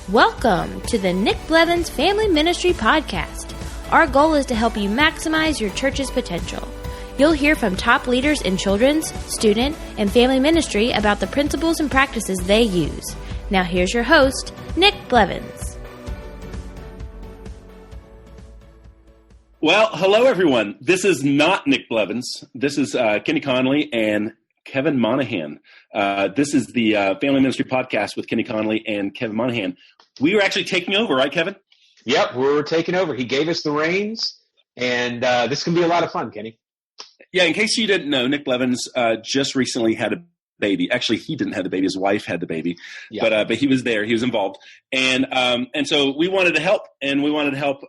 Welcome to the Nick Blevins Family Ministry Podcast. Our goal is to help you maximize your church's potential. You'll hear from top leaders in children's, student, and family ministry about the principles and practices they use. Now here's your host, Nick Blevins. Well, hello everyone. This is not Nick Blevins. This is Kenny Conley and Kevin Monahan. This is the Family Ministry Podcast with Kenny Conley and Kevin Monahan. We were actually taking over, right, Kevin? Yep, we're taking over. He gave us the reins, and this can be a lot of fun, Kenny. Yeah, in case you didn't know, Nick Blevins just recently had a baby. Actually, he didn't have the baby. His wife had the baby. Yeah. But he was there. He was involved. And so we wanted to help, and we wanted to help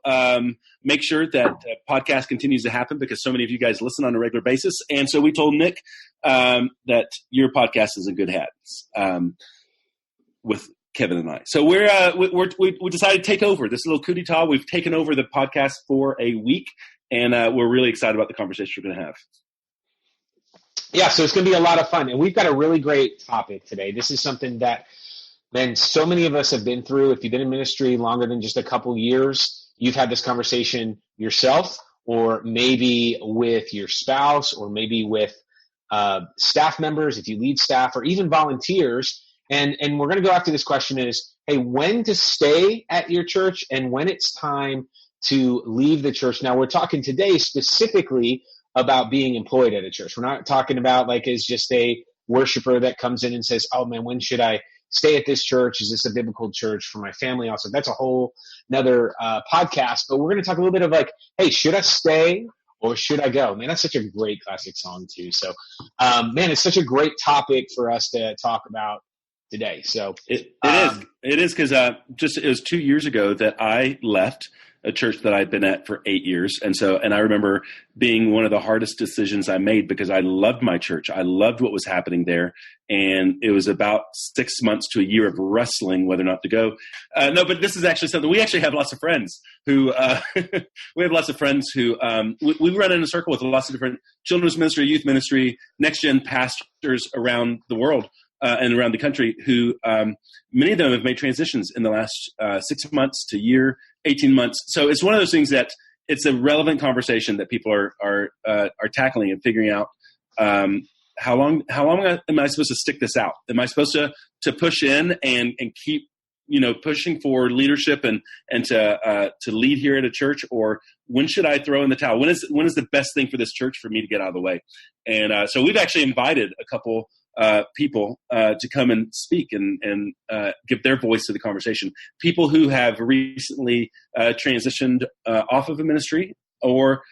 make sure that the podcast continues to happen because so many of you guys listen on a regular basis. And so we told Nick that your podcast is in good hands with Kevin and I. So we decided to take over this little coup d'etat. We've taken over the podcast for a week, and we're really excited about the conversation we're going to have. Yeah, so it's going to be a lot of fun, and we've got a really great topic today. This is something that, man, so many of us have been through. If you've been in ministry longer than just a couple years, you've had this conversation yourself, or maybe with your spouse, or maybe with staff members, if you lead staff, or even volunteers. And we're going to go after this question is, hey, when to stay at your church and when it's time to leave the church. Now, we're talking today specifically about being employed at a church. We're not talking about like as just a worshiper that comes in and says, oh, man, when should I stay at this church? Is this a biblical church for my family? Also, that's a whole another podcast. But we're going to talk a little bit of like, hey, should I stay or should I go? Man, that's such a great classic song too. So, man, it's such a great topic for us to talk about today. So it is because it was 2 years ago that I left a church that I'd been at for 8 years. And I remember being one of the hardest decisions I made because I loved my church. I loved what was happening there. And it was about 6 months to a year of wrestling whether or not to go. No, but this is actually something we actually have lots of friends who we run in a circle with lots of different children's ministry, youth ministry, NextGen pastors around the world. And around the country who many of them have made transitions in the last 6 months to year, 18 months. So it's one of those things that it's a relevant conversation that people are tackling and figuring out how long am I supposed to stick this out? Am I supposed to push in and keep pushing for leadership and to lead here at a church, or when should I throw in the towel? When is the best thing for this church for me to get out of the way? And so we've actually invited a couple people to come and speak and give their voice to the conversation. People who have recently transitioned off of a ministry, or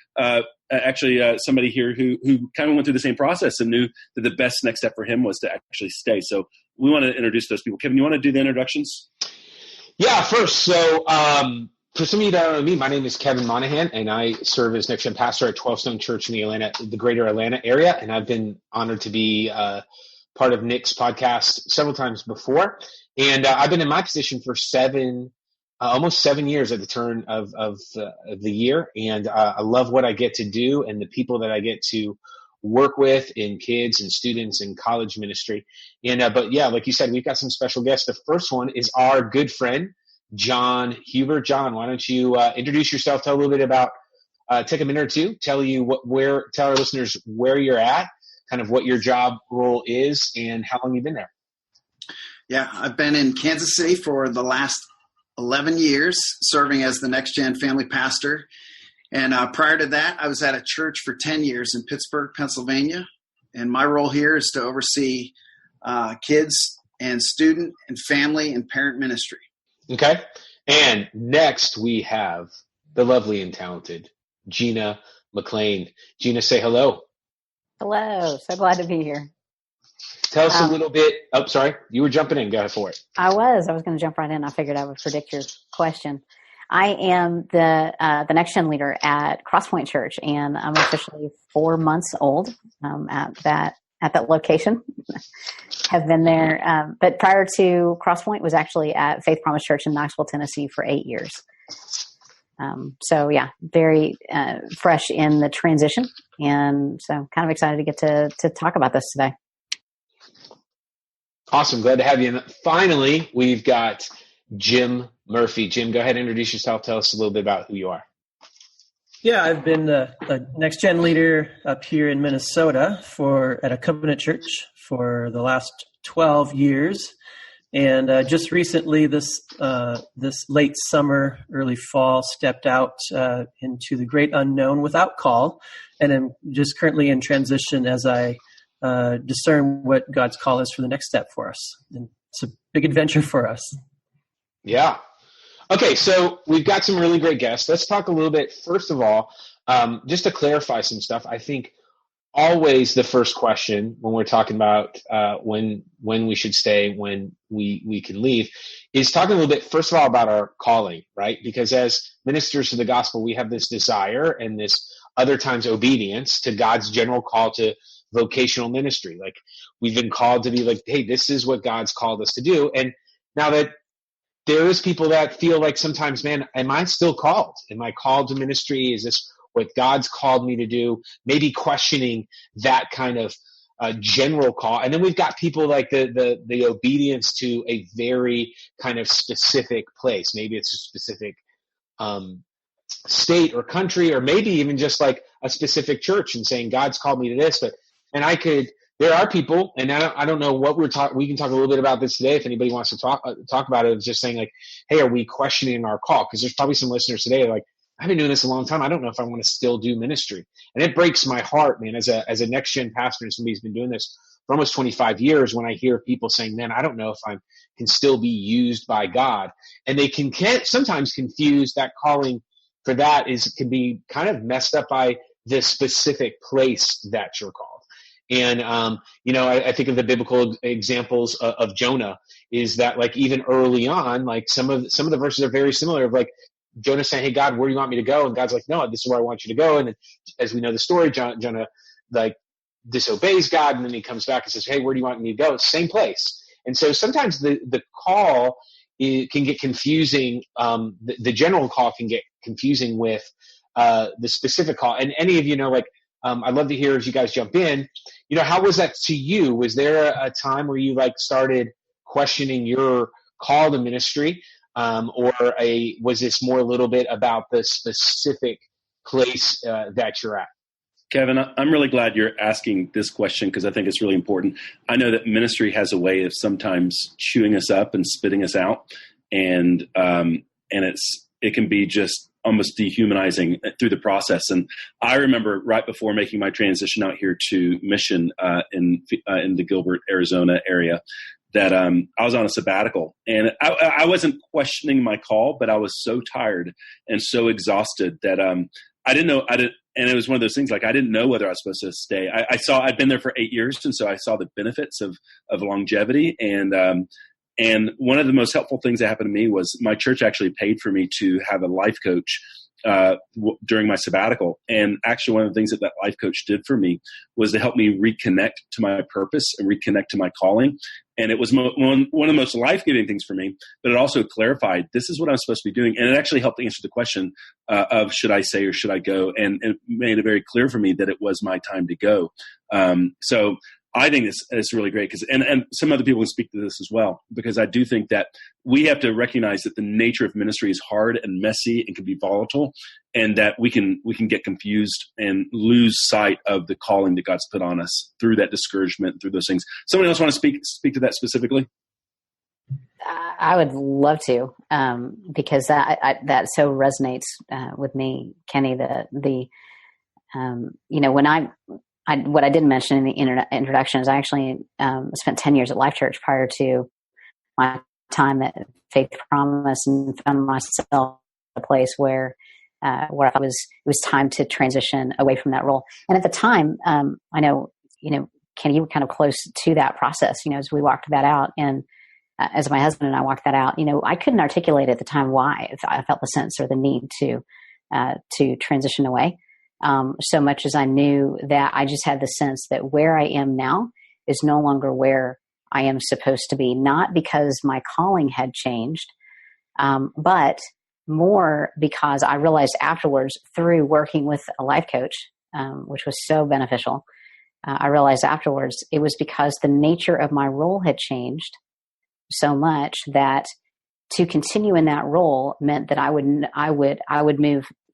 actually somebody here who kind of went through the same process and knew that the best next step for him was to actually stay. So we want to introduce those people. Kevin, you want to do the introductions? Yeah, first. So for some of you that don't know me, my name is Kevin Monahan, and I serve as NextGen pastor at 12 Stone Church in the greater Atlanta area. And I've been honored to be part of Nick's podcast several times before. And I've been in my position for almost 7 years at the turn of the year. And I love what I get to do and the people that I get to work with in kids and students and college ministry. And but yeah, like you said, we've got some special guests. The first one is our good friend, John Huber. John, why don't you introduce yourself, tell a little bit about, take a minute or two, tell our listeners where you're at, kind of what your job role is, and how long you've been there. Yeah, I've been in Kansas City for the last 11 years, serving as the NextGen family pastor. And prior to that, I was at a church for 10 years in Pittsburgh, Pennsylvania. And my role here is to oversee kids and student and family and parent ministry. Okay. And next we have the lovely and talented Gina McLean. Gina, say hello. Hello. So glad to be here. Tell us a little bit. Oh, sorry. You were jumping in. Go ahead for it. I was going to jump right in. I figured I would predict your question. I am the NextGen leader at Crosspoint Church, and I'm officially 4 months old at that location. Have been there. But prior to Crosspoint was actually at Faith Promise Church in Knoxville, Tennessee for 8 years. So yeah, very fresh in the transition. And so kind of excited to get to talk about this today. Awesome. Glad to have you. And finally, we've got Jim Murphy. Jim, go ahead and introduce yourself. Tell us a little bit about who you are. Yeah, I've been a NextGen leader up here in Minnesota at a Covenant Church for the last 12 years. And just recently, this late summer, early fall, stepped out into the great unknown without call. And I'm just currently in transition as I discern what God's call is for the next step for us. And it's a big adventure for us. Yeah. Okay, so we've got some really great guests. Let's talk a little bit, first of all, just to clarify some stuff. I think always the first question when we're talking about when we should stay, when we can leave, is talking a little bit, first of all, about our calling, right? Because as ministers of the gospel, we have this desire and this other times obedience to God's general call to vocational ministry. Like, we've been called to be like, hey, this is what God's called us to do. And now that there is people that feel like sometimes, man, am I still called? Am I called to ministry? Is this what God's called me to do? Maybe questioning that kind of general call. And then we've got people like the obedience to a very kind of specific place. Maybe it's a specific state or country, or maybe even just like a specific church and saying, God's called me to this. There are people, and I don't know what we can talk a little bit about this today if anybody wants to talk about it. It's just saying like, hey, are we questioning our call? Because there's probably some listeners today like, I've been doing this a long time. I don't know if I want to still do ministry. And it breaks my heart, man, as a NextGen pastor and somebody who's been doing this for almost 25 years, when I hear people saying, man, I don't know if I can still be used by God. And they can sometimes confuse that calling for that can be kind of messed up by the specific place that you're called. And, I think of the biblical examples of Jonah is that like even early on, like some of the verses are very similar of like Jonah saying, hey, God, where do you want me to go? And God's like, no, this is where I want you to go. And as we know the story, Jonah like disobeys God. And then he comes back and says, hey, where do you want me to go? Same place. And so sometimes the call can get confusing. The general call can get confusing with the specific call. And any of you know, like, I'd love to hear as you guys jump in, how was that to you? Was there a time where you like started questioning your call to ministry? Was this more a little bit about the specific place that you're at? Kevin, I'm really glad you're asking this question because I think it's really important. I know that ministry has a way of sometimes chewing us up and spitting us out, and it can be just almost dehumanizing through the process. And I remember right before making my transition out here to mission in the Gilbert, Arizona area, that I was on a sabbatical, and I wasn't questioning my call, but I was so tired and so exhausted that I didn't know. And it was one of those things like I didn't know whether I was supposed to stay. I'd been there for 8 years, and so I saw the benefits of longevity. And one of the most helpful things that happened to me was my church actually paid for me to have a life coach during my sabbatical. And actually one of the things that life coach did for me was to help me reconnect to my purpose and reconnect to my calling. And it was one of the most life-giving things for me, but it also clarified this is what I'm supposed to be doing. And it actually helped answer the question of should I stay or should I go? And it made it very clear for me that it was my time to go. So I think it's really great because, and some other people can speak to this as well, because I do think that we have to recognize that the nature of ministry is hard and messy and can be volatile, and that we can get confused and lose sight of the calling that God's put on us through that discouragement, through those things. Someone else want to speak to that specifically? I would love to, because that so resonates with me, Kenny. What I didn't mention in the introduction is I actually spent 10 years at Life Church prior to my time at Faith Promise, and found myself in a place where I thought it was time to transition away from that role. And at the time, I know, Kenny, you were kind of close to that process, as we walked that out. And as my husband and I walked that out, I couldn't articulate at the time why I felt the sense or the need to transition away. So much as I knew that I just had the sense that where I am now is no longer where I am supposed to be, not because my calling had changed, but more because I realized afterwards through working with a life coach, which was so beneficial. I realized afterwards it was because the nature of my role had changed so much that to continue in that role meant that I would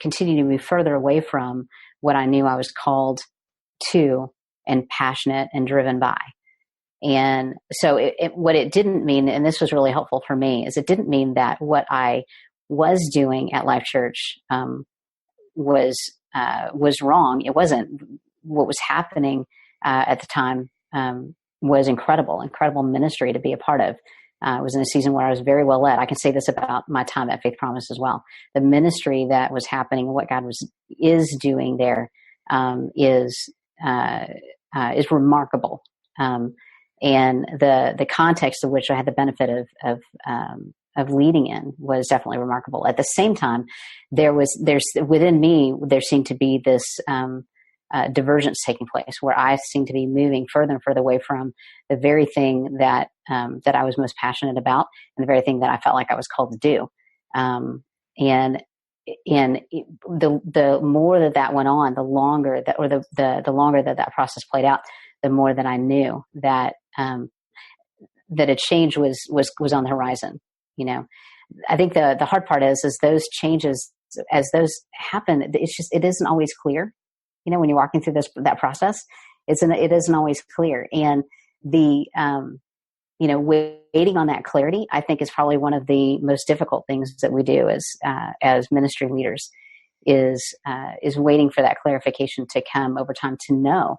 continue to move further away from what I knew I was called to and passionate and driven by. And so what it didn't mean, and this was really helpful for me, is it didn't mean that what I was doing at Life Church was wrong. It wasn't. What was happening at the time was incredible ministry to be a part of. I was in a season where I was very well led. I can say this about my time at Faith Promise as well. The ministry that was happening and what God is doing there is remarkable. And the context of which I had the benefit of leading in was definitely remarkable. At the same time, within me, there seemed to be this divergence taking place where I seemed to be moving further and further away from the very thing that I was most passionate about and the very thing that I felt like I was called to do. And the more that went on, the longer that process played out, the more that I knew that a change was on the horizon. I think the hard part is those changes, as those happen, it isn't always clear. When you're walking through that process, it isn't always clear. And waiting on that clarity, I think, is probably one of the most difficult things that we do as ministry leaders is waiting for that clarification to come over time to know,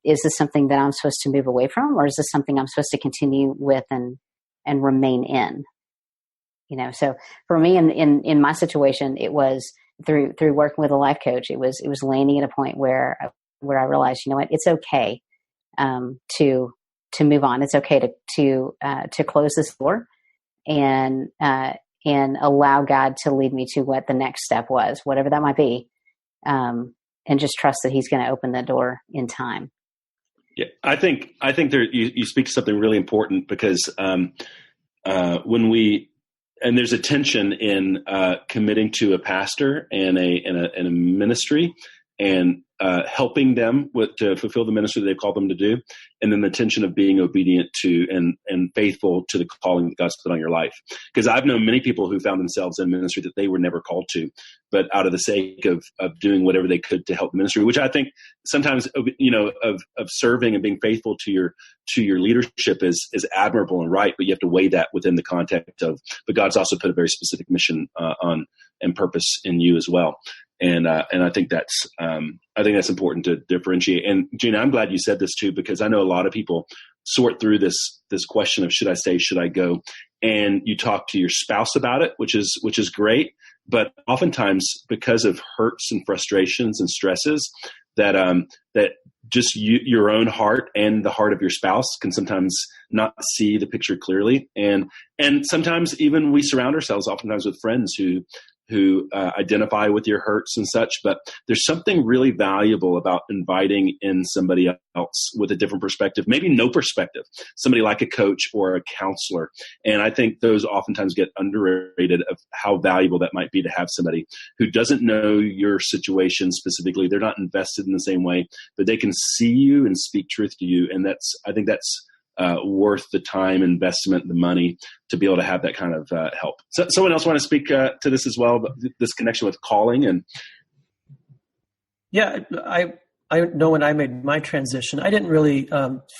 is this something that I'm supposed to move away from, or is this something I'm supposed to continue with and remain in? So for me in my situation, it was through working with a life coach, it was landing at a point where I realized, it's okay to move on. It's okay to close this door and allow God to lead me to what the next step was, whatever that might be, and just trust that He's going to open the door in time. Yeah, I think there you speak to something really important, because and there's a tension in committing to a pastor and a ministry and helping them to fulfill the ministry that they've called them to do, and then the tension of being obedient to and faithful to the calling that God's put on your life. Because I've known many people who found themselves in ministry that they were never called to, but out of the sake of doing whatever they could to help the ministry, which I think sometimes of serving and being faithful to your leadership is admirable and right, but you have to weigh that within the context of, but God's also put a very specific mission on and purpose in you as well. And I think that's important to differentiate. And Gina, I'm glad you said this too, because I know a lot of people sort through this question of should I stay, should I go? And you talk to your spouse about it, which is great. But oftentimes, because of hurts and frustrations and stresses, that just your own heart and the heart of your spouse can sometimes not see the picture clearly. And sometimes even we surround ourselves oftentimes with friends who identify with your hurts and such, but there's something really valuable about inviting in somebody else with a different perspective, maybe no perspective, somebody like a coach or a counselor. And I think those oftentimes get underrated of how valuable that might be to have somebody who doesn't know your situation specifically. They're not invested in the same way, but they can see you and speak truth to you. And I think that's worth the time investment, the money to be able to have that kind of help. So, someone else want to speak to this as well, this connection with calling? And yeah, I know when I made my transition, I didn't really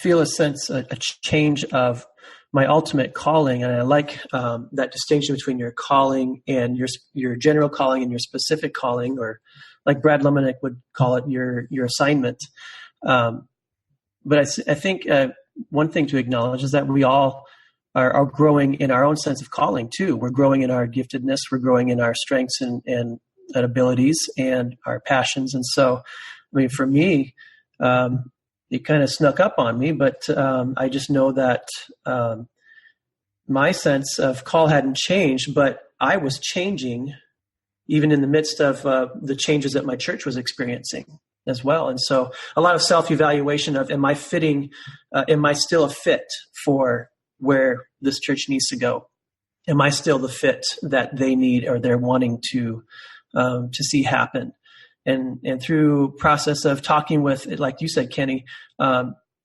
feel a change of my ultimate calling, and I like that distinction between your calling and your general calling and your specific calling, or like Brad Lemonick would call it, your assignment. But I think one thing to acknowledge is that we all are growing in our own sense of calling too. We're growing in our giftedness. We're growing in our strengths and abilities and our passions. And so, I mean, for me, it kind of snuck up on me, but I just know that my sense of call hadn't changed, but I was changing even in the midst of the changes that my church was experiencing as well. And so a lot of self-evaluation of, am I still a fit for where this church needs to go? Am I still the fit that they need or they're wanting to see happen? And through process of talking with, like you said, Kenny,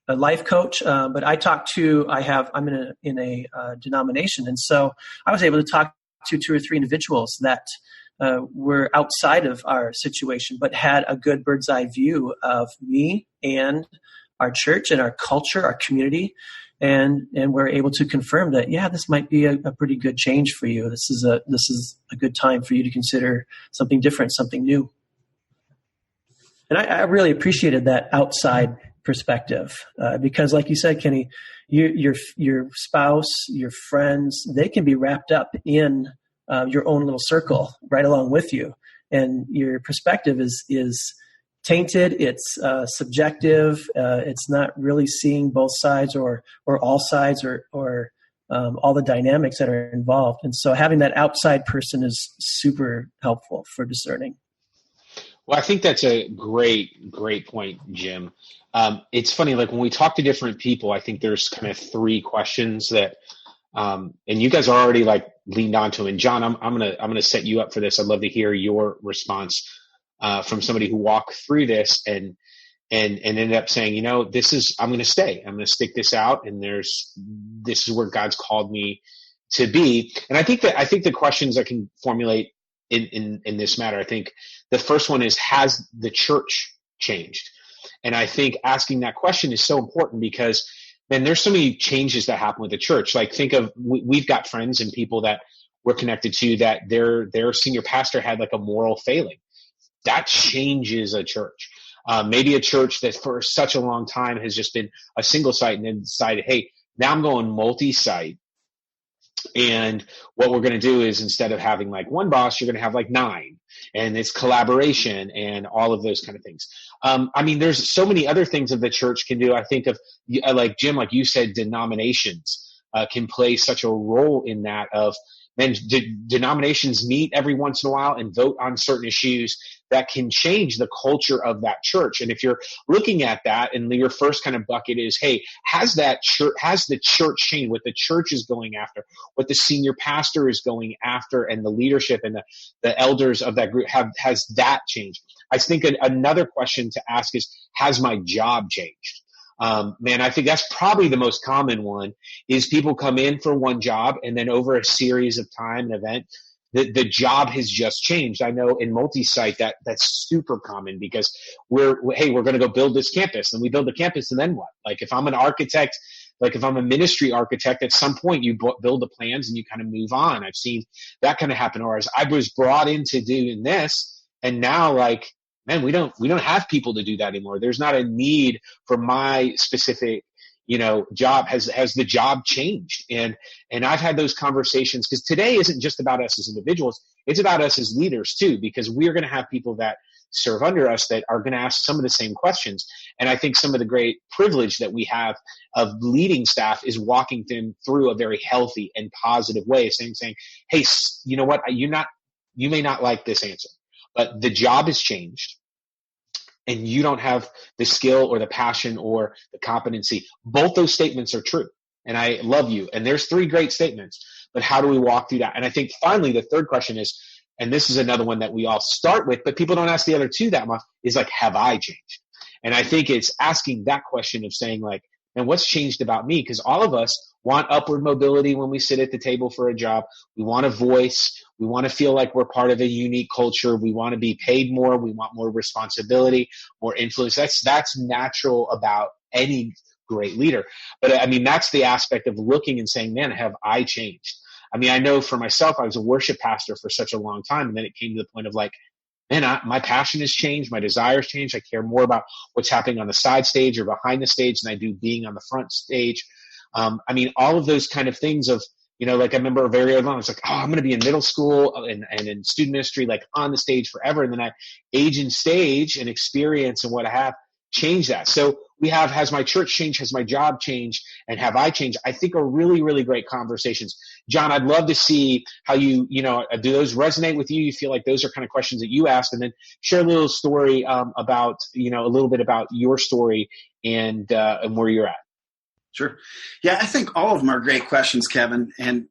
life coach, but I'm in a denomination, and so I was able to talk to 2 or 3 individuals that were outside of our situation, but had a good bird's eye view of me and our church and our culture, our community, and we're able to confirm that, yeah, this might be a pretty good change for you. This is a good time for you to consider something different, something new. And I really appreciated that outside perspective because, like you said, Kenny, your spouse, your friends, they can be wrapped up in your own little circle right along with you, and your perspective is tainted. It's subjective. It's not really seeing both sides or all sides or all the dynamics that are involved. And so having that outside person is super helpful for discerning. Well, I think that's a great point, Jim. It's funny, like when we talk to different people, I think there's kind of 3 questions that, and you guys are already like leaned onto. And John, I'm gonna set you up for this. I'd love to hear your response from somebody who walked through this and ended up saying, I'm going to stay. I'm going to stick this out, and this is where God's called me to be. And I think the questions I can formulate in this matter, I think the first one is, has the church changed? And I think asking that question is so important because then there's so many changes that happen with the church. Like think of, we've got friends and people that we're connected to that their senior pastor had like a moral failing. That changes a church. Maybe a church that for such a long time has just been a single site and then decided, hey, now I'm going multi-site. And what we're going to do is instead of having like one boss, you're going to have like 9, and it's collaboration and all of those kind of things. There's so many other things that the church can do. I think of like Jim, like you said, denominations can play such a role in that of, man, denominations meet every once in a while and vote on certain issues that can change the culture of that church. And if you're looking at that and your first kind of bucket is, hey, has the church changed? What the church is going after, what the senior pastor is going after, and the leadership and the elders of that group, has that changed? I think another question to ask is, has my job changed? I think that's probably the most common one, is people come in for one job and then over a series of time and event, the job has just changed. I know in multi-site that's super common because we're going to go build this campus, and we build the campus, and then what? Like if I'm an architect, like if I'm a ministry architect, at some point you build the plans and you kind of move on. I've seen that kind of happen. Or as I was brought into doing this, and now like, man, we don't have people to do that anymore. There's not a need for my specific, job. Has the job changed? And I've had those conversations, because today isn't just about us as individuals. It's about us as leaders too, because we're going to have people that serve under us that are going to ask some of the same questions. And I think some of the great privilege that we have of leading staff is walking them through a very healthy and positive way, saying, hey, you know what? You may not like this answer, but the job has changed, and you don't have the skill or the passion or the competency. Both those statements are true, and I love you. And there's 3 great statements, but how do we walk through that? And I think finally the third question is, and this is another one that we all start with, but people don't ask the other 2 that much, is like, have I changed? And I think it's asking that question of saying like, and what's changed about me? Because all of us want upward mobility when we sit at the table for a job. We want a voice. We want to feel like we're part of a unique culture. We want to be paid more. We want more responsibility, more influence. That's natural about any great leader. But that's the aspect of looking and saying, man, have I changed? I know for myself, I was a worship pastor for such a long time. And then it came to the point of like, man, my passion has changed. My desires changed. I care more about what's happening on the side stage or behind the stage than I do being on the front stage. All of those kind of things of, like I remember very early on, I was like, oh, I'm going to be in middle school and in student ministry, like on the stage forever. And then I age in stage and experience and what I have changed that. So we have, has my church changed? Has my job changed? And have I changed? I think are really, really great conversations. John, I'd love to see how do those resonate with you? You feel like those are kind of questions that you asked, and then share a little story about, a little bit about your story and where you're at. Sure. Yeah, I think all of them are great questions, Kevin. And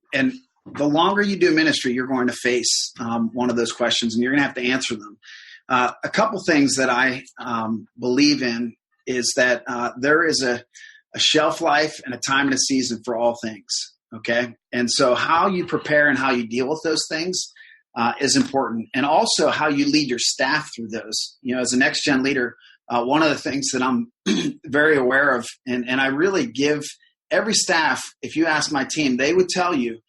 the longer you do ministry, you're going to face one of those questions, and you're going to have to answer them. A couple things that I believe in is that there is a shelf life and a time and a season for all things. Okay. And so how you prepare and how you deal with those things is important. And also how you lead your staff through those. As a NextGen leader, one of the things that I'm very aware of, and I really give every staff, if you ask my team, they would tell you,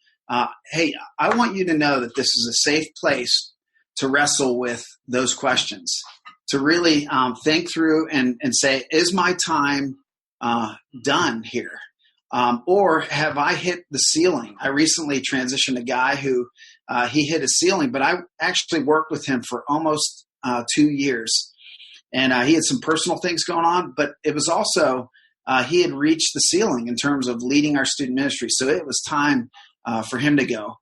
hey, I want you to know that this is a safe place to wrestle with those questions, to really think through and say, is my time done here? Or have I hit the ceiling? I recently transitioned a guy who he hit a ceiling, but I actually worked with him for almost 2 years. And he had some personal things going on, but it was also he had reached the ceiling in terms of leading our student ministry. So it was time for him to go.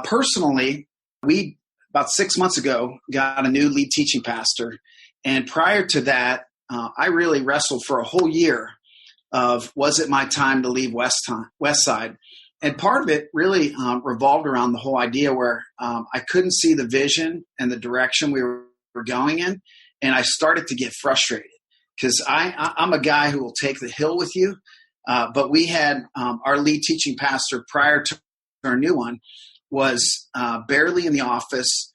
Personally, we, about 6 months ago, got a new lead teaching pastor. And prior to that, I really wrestled for a whole year of, was it my time to leave West Side? And part of it really revolved around the whole idea where I couldn't see the vision and the direction we were going in. And I started to get frustrated because I'm a guy who will take the hill with you. But we had our lead teaching pastor prior to our new one was barely in the office.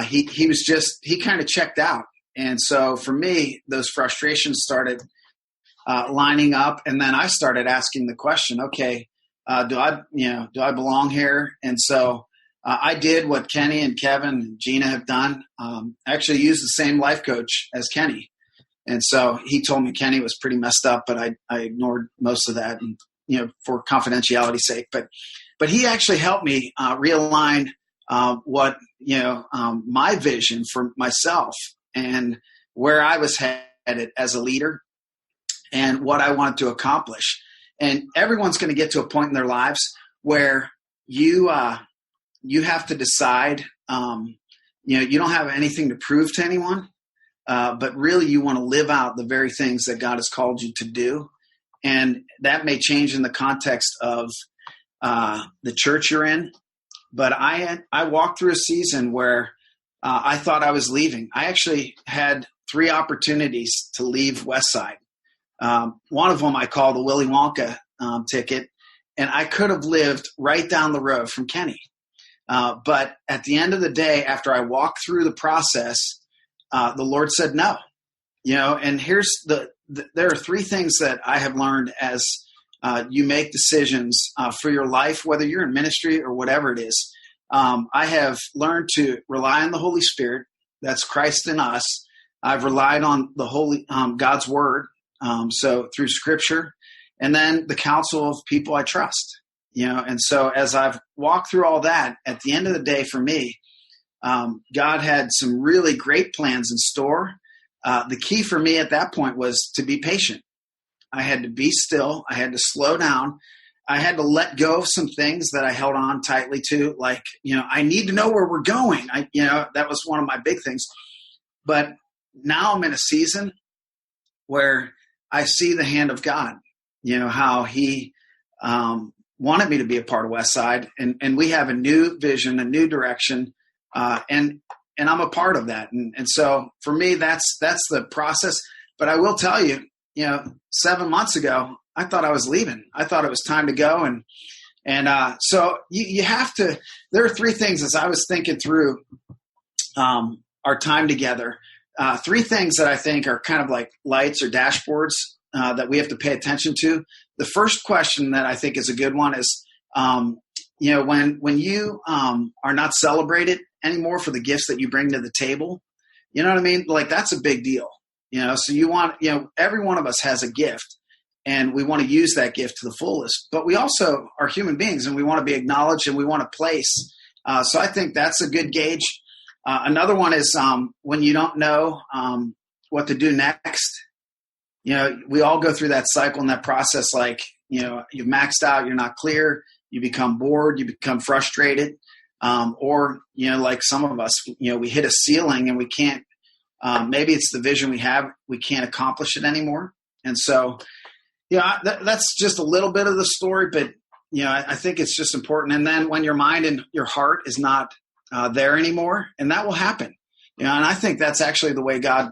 He kind of checked out. And so for me, those frustrations started lining up. And then I started asking the question, okay, do I belong here? And so I did what Kenny and Kevin and Gina have done. I actually used the same life coach as Kenny. And so he told me Kenny was pretty messed up, but I ignored most of that, and, for confidentiality's sake. But he actually helped me realign what, my vision for myself and where I was headed as a leader and what I wanted to accomplish. And everyone's going to get to a point in their lives where you have to decide, you don't have anything to prove to anyone, but really you want to live out the very things that God has called you to do. And that may change in the context of the church you're in. But I walked through a season where I thought I was leaving. I actually had 3 opportunities to leave Westside. One of them I called the Willy Wonka ticket, and I could have lived right down the road from Kenny. But at the end of the day, after I walked through the process, the Lord said no. And here's there are 3 things that I have learned as you make decisions for your life, whether you're in ministry or whatever it is. I have learned to rely on the Holy Spirit. That's Christ in us. I've relied on the Holy God's Word, so through Scripture, and then the counsel of people I trust. And so as I've walked through all that, at the end of the day for me, God had some really great plans in store. The key for me at that point was to be patient. I had to be still. I had to slow down. I had to let go of some things that I held on tightly to, like, I need to know where we're going. That was one of my big things. But now I'm in a season where I see the hand of God, how he wanted me to be a part of Westside, and we have a new vision, a new direction, and I'm a part of that. And so for me, that's the process. But I will tell you, 7 months ago, I thought I was leaving. I thought it was time to go. And so you have to, there are 3 things as I was thinking through our time together, 3 things that I think are kind of like lights or dashboards that we have to pay attention to. The first question that I think is a good one is, when you are not celebrated anymore for the gifts that you bring to the table, you know what I mean? Like, that's a big deal. So you want, every one of us has a gift, and we want to use that gift to the fullest. But we also are human beings, and we want to be acknowledged, and we want to place. So I think that's a good gauge. Another one is when you don't know what to do next. We all go through that cycle and that process. Like, you've maxed out, you're not clear, you become bored, you become frustrated, or like some of us, we hit a ceiling and we can't. Maybe it's the vision we have, we can't accomplish it anymore. And so, that's just a little bit of the story, but, I think it's just important. And then when your mind and your heart is not there anymore, and that will happen, and I think that's actually the way God,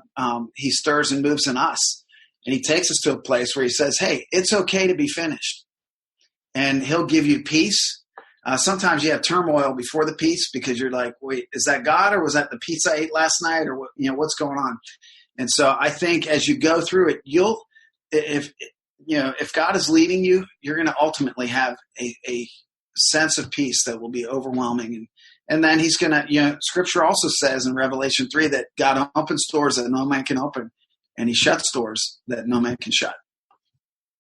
he stirs and moves in us. And he takes us to a place where he says, hey, it's okay to be finished. And he'll give you peace. Sometimes you have turmoil before the peace because you're like, wait, is that God or was that the pizza I ate last night or what, what's going on? And so I think as you go through it, if God is leading you, you're going to ultimately have a sense of peace that will be overwhelming. And then he's going to, Scripture also says in Revelation 3 that God opens doors that no man can open, and he shuts doors that no man can shut.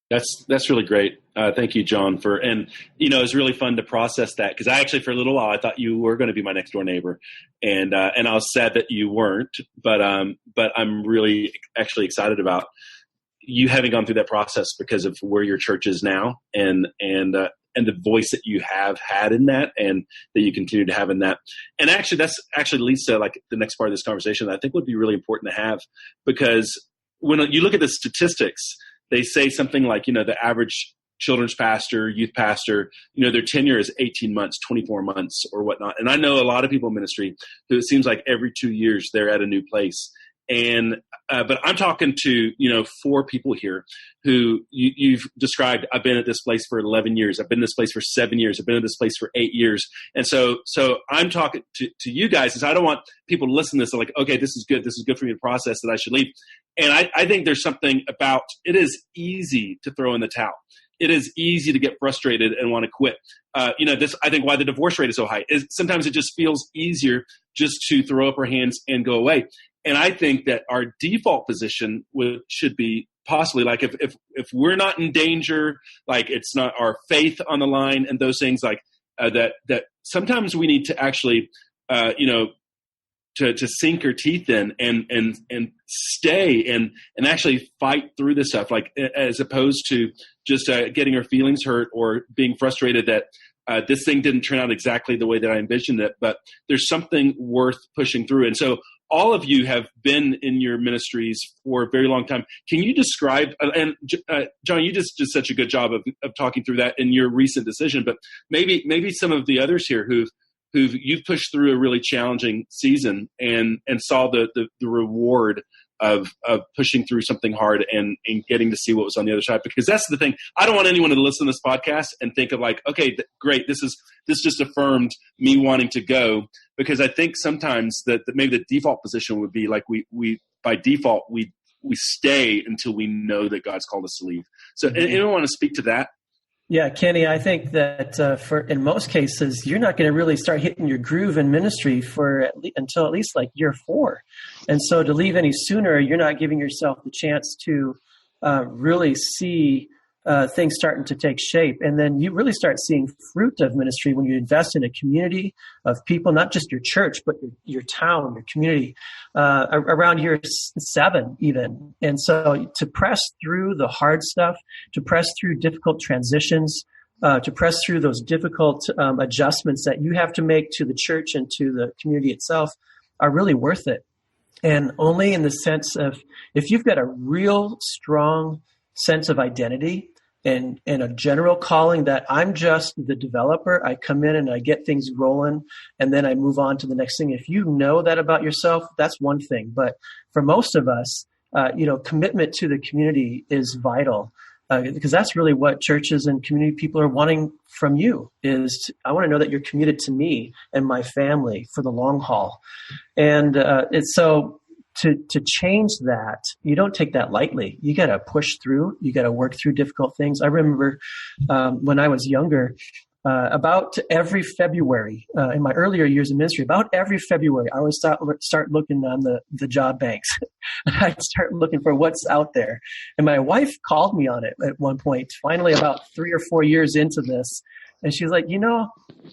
That's really great. Thank you, John, and it was really fun to process that because I actually, for a little while, I thought you were going to be my next door neighbor, and I was sad that you weren't. But I'm really actually excited about you having gone through that process because of where your church is now, and the voice that you have had in that, and that you continue to have in that. And actually, that's actually leads to like the next part of this conversation that I think would be really important to have, because when you look at the statistics, they say something like, the average children's pastor, youth pastor, their tenure is 18 months, 24 months or whatnot. And I know a lot of people in ministry who it seems like every 2 years they're at a new place. And, but I'm talking to, 4 people here who you've described. I've been at this place for 11 years. I've been in this place for 7 years. I've been in this place for 8 years. And so I'm talking to you guys, because I don't want people to listen to this and like, okay, this is good. This is good for me to process that I should leave. And I think there's something about, it is easy to throw in the towel. It is easy to get frustrated and want to quit. This, I think why the divorce rate is so high is sometimes it just feels easier just to throw up our hands and go away. And I think that our default position should be possibly like if we're not in danger, like it's not our faith on the line and those things like that sometimes we need to actually, to sink our teeth in and stay and actually fight through this stuff, like as opposed to just getting our feelings hurt or being frustrated that this thing didn't turn out exactly the way that I envisioned it, but there's something worth pushing through. And so all of you have been in your ministries for a very long time. Can you describe, and John, you just did such a good job of talking through that in your recent decision, but maybe some of the others here who've you've pushed through a really challenging season and saw the reward of pushing through something hard and getting to see what was on the other side. Because that's the thing. I don't want anyone to listen to this podcast and think of like, okay, great. This just affirmed me wanting to go, because I think sometimes that maybe the default position would be like we by default, we stay until we know that God's called us to leave. So anyone want to speak to that? Yeah, Kenny, I think that in most cases, you're not going to really start hitting your groove in ministry until at least like year 4. And so to leave any sooner, you're not giving yourself the chance to really see things starting to take shape. And then you really start seeing fruit of ministry when you invest in a community of people, not just your church, but your town, your community, around year 7 even. And so to press through the hard stuff, to press through difficult transitions, to press through those difficult adjustments that you have to make to the church and to the community itself are really worth it. And only in the sense of, if you've got a real strong sense of identity and a general calling that I'm just the developer, I come in and I get things rolling and then I move on to the next thing. If you know that about yourself, that's one thing. But for most of us, commitment to the community is vital, because that's really what churches and community people are wanting from you I want to know that you're committed to me and my family for the long haul. And it's so to change that, you don't take that lightly. You got to push through. You got to work through difficult things. I remember when I was younger, about every February, in my earlier years in ministry, about every February, I would start looking on the job banks. I'd start looking for what's out there. And my wife called me on it at one point, finally about 3 or 4 years into this. And she's like,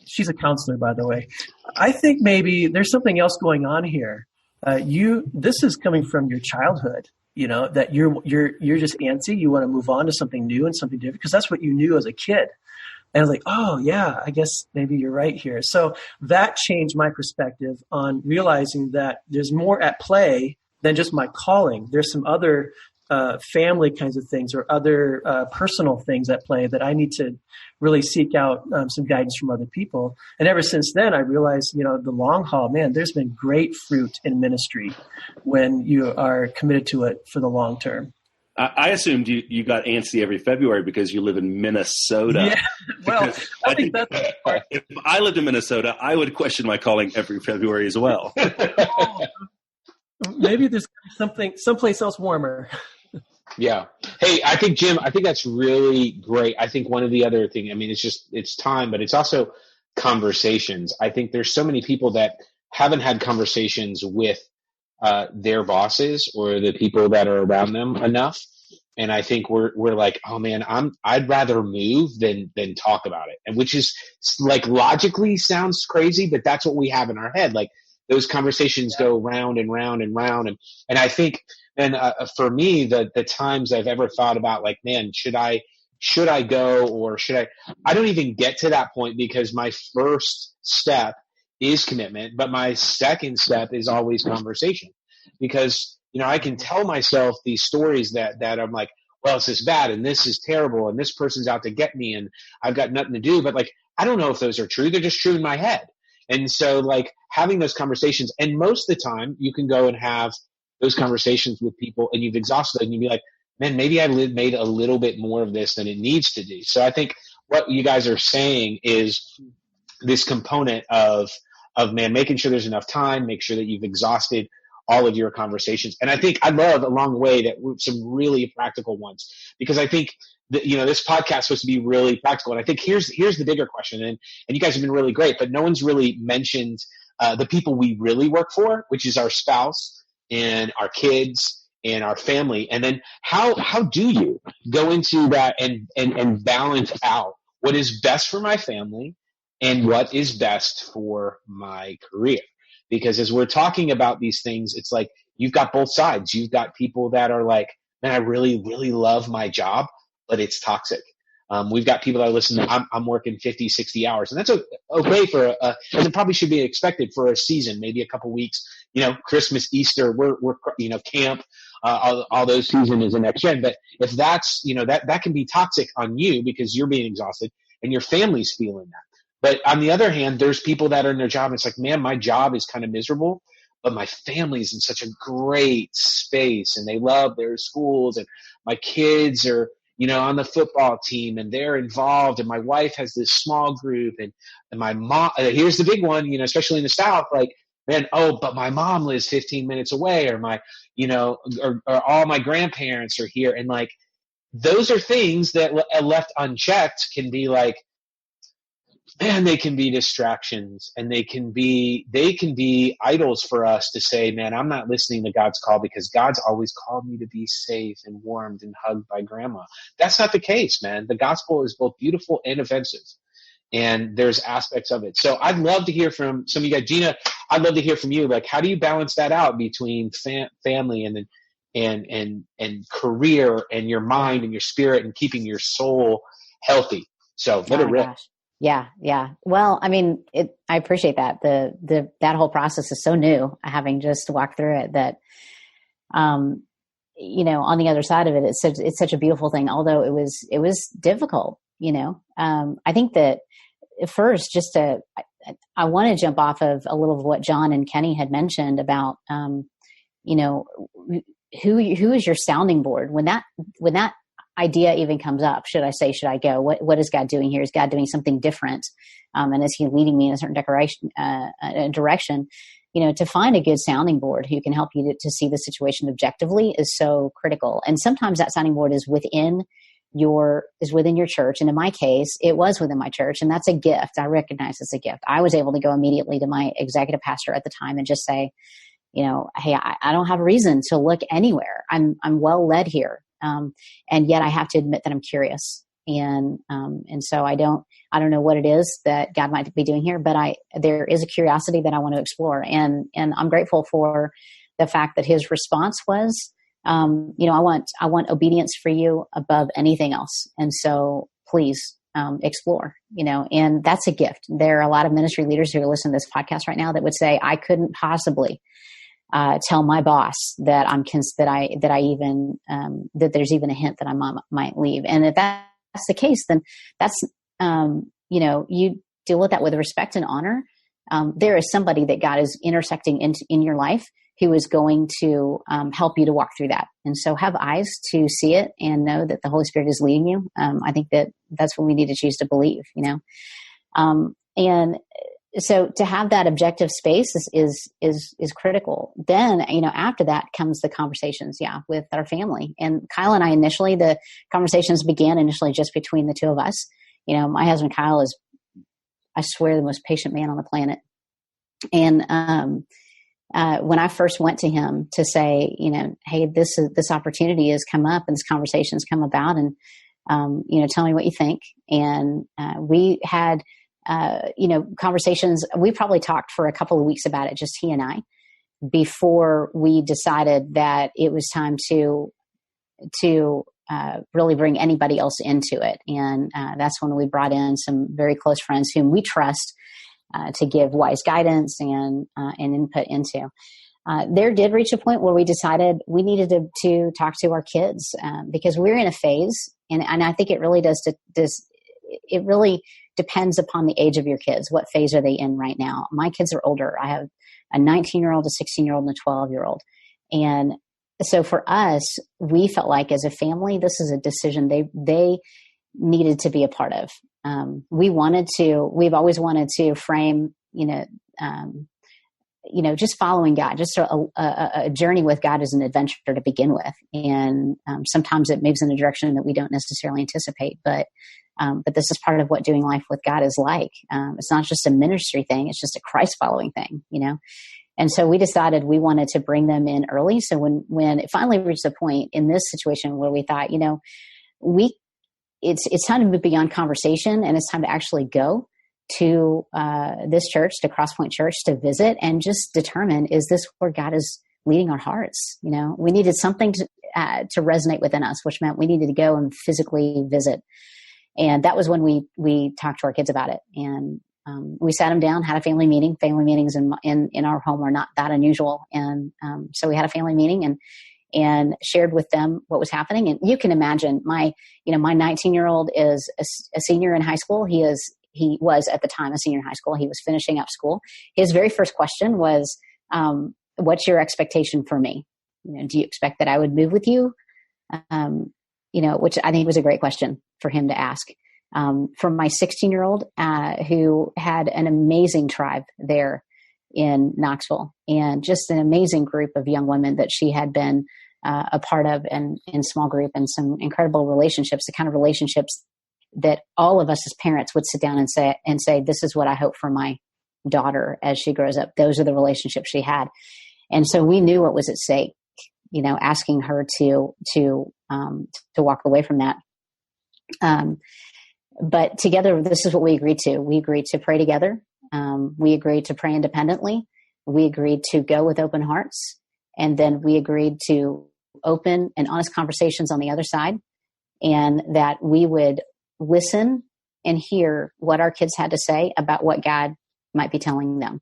she's a counselor, by the way. I think maybe there's something else going on here. This is coming from your childhood, that you're just antsy. You want to move on to something new and something different because that's what you knew as a kid. And I was like, oh yeah, I guess maybe you're right here. So that changed my perspective on realizing that there's more at play than just my calling. There's some other family kinds of things or other personal things at play that I need to really seek out some guidance from other people. And ever since then, I realized, the long haul, man, there's been great fruit in ministry when you are committed to it for the long term. I assumed you got antsy every February because you live in Minnesota. Yeah, well, I think that's if I lived in Minnesota, I would question my calling every February as well. Maybe there's someplace else warmer. Yeah. Hey, I think, Jim, that's really great. I think one of the other thing, I mean, it's time, but it's also conversations. I think there's so many people that haven't had conversations with their bosses or the people that are around them enough. And I think we're like, oh man, I'd rather move than talk about it. And which is like logically sounds crazy, but that's what we have in our head. Like those conversations go round and round and round. And I think, and for me, the times I've ever thought about like, man, should I go or I don't even get to that point because my first step is commitment, but my second step is always conversation because, I can tell myself these stories that I'm like, well, it's this bad and this is terrible and this person's out to get me and I've got nothing to do. But like, I don't know if those are true. They're just true in my head. And so like having those conversations, and most of the time you can go and have those conversations with people and you've exhausted it and you'd be like, man, maybe I made a little bit more of this than it needs to do. So I think what you guys are saying is this component of man, making sure there's enough time, make sure that you've exhausted all of your conversations. And I think I love along the way that some really practical ones, because I think that, this podcast is supposed to be really practical. And I think here's the bigger question. And you guys have been really great, but no one's really mentioned the people we really work for, which is our spouse and our kids and our family. And then how do you go into that and balance out what is best for my family and what is best for my career? Because as we're talking about these things, it's like you've got both sides. You've got people that are like, man, I really, really love my job, but it's toxic. We've got people that are listening. I'm working 50, 60 hours, and that's okay for as it probably should be expected for a season, maybe a couple weeks. Christmas, Easter, we're camp, all those season is a next gen. But if that's that can be toxic on you because you're being exhausted and your family's feeling that. But on the other hand, there's people that are in their job. And it's like, man, my job is kind of miserable, but my family's in such a great space and they love their schools and my kids are, on the football team and they're involved. And my wife has this small group and my mom, here's the big one, especially in the South, like, man, but my mom lives 15 minutes away or my, or all my grandparents are here. And like, those are things that left unchecked can be like, man, they can be distractions and they can be idols for us to say, man, I'm not listening to God's call because God's always called me to be safe and warmed and hugged by grandma. That's not the case, man. The gospel is both beautiful and offensive. And there's aspects of it. So I'd love to hear from some of you guys. Gina, I'd love to hear from you. Like, how do you balance that out between family and career and your mind and your spirit and keeping your soul healthy? So let it rip. Gosh. Yeah. Well, I mean, I appreciate that. That whole process is so new, having just walked through it, that, on the other side of it, it's such a beautiful thing. Although it was difficult, I think that first, I want to jump off of a little of what John and Kenny had mentioned about, who is your sounding board when that idea even comes up. Should I go? What is God doing here? Is God doing something different? And is he leading me in a certain direction? To find a good sounding board who can help you to see the situation objectively is so critical. And sometimes that sounding board is within your church. And in my case, it was within my church, and that's a gift. I recognize it's a gift. I was able to go immediately to my executive pastor at the time and just say, hey, I don't have a reason to look anywhere. I'm well led here. And yet I have to admit that I'm curious. And so I don't know what it is that God might be doing here, but there is a curiosity that I want to explore. And I'm grateful for the fact that his response was, I want obedience for you above anything else. And so please, explore, and that's a gift. There are a lot of ministry leaders who are listening to this podcast right now that would say, I couldn't possibly tell my boss that that there's even a hint that I might leave. And if that's the case, then that's, you deal with that with respect and honor. There is somebody that God is intersecting in your life who is going to help you to walk through that. And so have eyes to see it and know that the Holy Spirit is leading you. I think that's what we need to choose to believe, and so to have that objective space is critical. Then, after that comes the conversations, with our family. And Kyle and I initially, the conversations began initially just between the two of us. My husband Kyle is, I swear, the most patient man on the planet. And when I first went to him to say, hey, this opportunity has come up and this conversation's come about, and tell me what you think. And we had conversations. We probably talked for a couple of weeks about it, just he and I, before we decided that it was time to really bring anybody else into it. And that's when we brought in some very close friends whom we trust to give wise guidance and input into. There did reach a point where we decided we needed to talk to our kids because we're in a phase, and I think it really it really depends upon the age of your kids. What phase are they in right now? My kids are older. I have a 19-year-old, a 16-year-old, and a 12-year-old. And so for us, we felt like as a family, this is a decision they needed to be a part of. We've always wanted to frame, just following God, just a journey with God is an adventure to begin with. And sometimes it moves in a direction that we don't necessarily anticipate, but this is part of what doing life with God is like. It's not just a ministry thing. It's just a Christ following thing, And so we decided we wanted to bring them in early. So when it finally reached a point in this situation where we thought, it's time to move beyond conversation, and it's time to actually go to this church, to Crosspoint Church, to visit and just determine, is this where God is leading our hearts? We needed something to resonate within us, which meant we needed to go and physically visit. And that was when we talked to our kids about it. And we sat them down, had a family meeting. Family meetings in our home are not that unusual. And so we had a family meeting and shared with them what was happening. And you can imagine my 19-year-old is a senior in high school. He was at the time a senior in high school. He was finishing up school. His very first question was, what's your expectation for me? Do you expect that I would move with you? Which I think was a great question for him to ask. From my 16-year-old, who had an amazing tribe there in Knoxville, and just an amazing group of young women that she had been a part of and in small group, and some incredible relationships, the kind of relationships that all of us as parents would sit down and say, this is what I hope for my daughter as she grows up. Those are the relationships she had. And so we knew what was at stake, asking her to walk away from that. But together, this is what we agreed to. We agreed to pray together. We agreed to pray independently. We agreed to go with open hearts. And then we agreed to open and honest conversations on the other side, and that we would listen and hear what our kids had to say about what God might be telling them,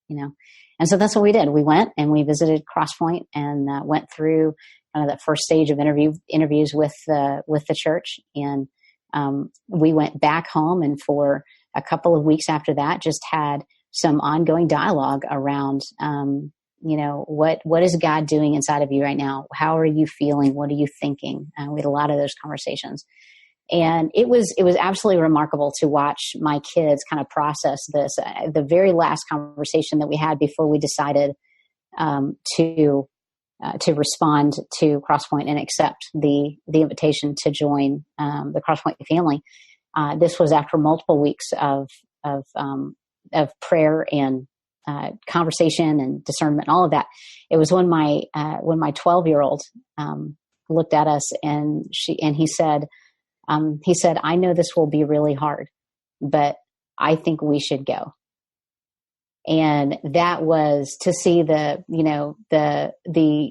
And so that's what we did. We went and we visited Crosspoint and went through kind of that first stage of interviews with the church. And we went back home, and for a couple of weeks after that, just had some ongoing dialogue around, what is God doing inside of you right now? How are you feeling? What are you thinking? We had a lot of those conversations. And it was absolutely remarkable to watch my kids kind of process this. The very last conversation that we had before we decided to respond to Crosspoint and accept the invitation to join the Crosspoint family. This was after multiple weeks of prayer and conversation and discernment and all of that. It was when my 12-year-old looked at us and he said, I know this will be really hard, but I think we should go. And that was to see the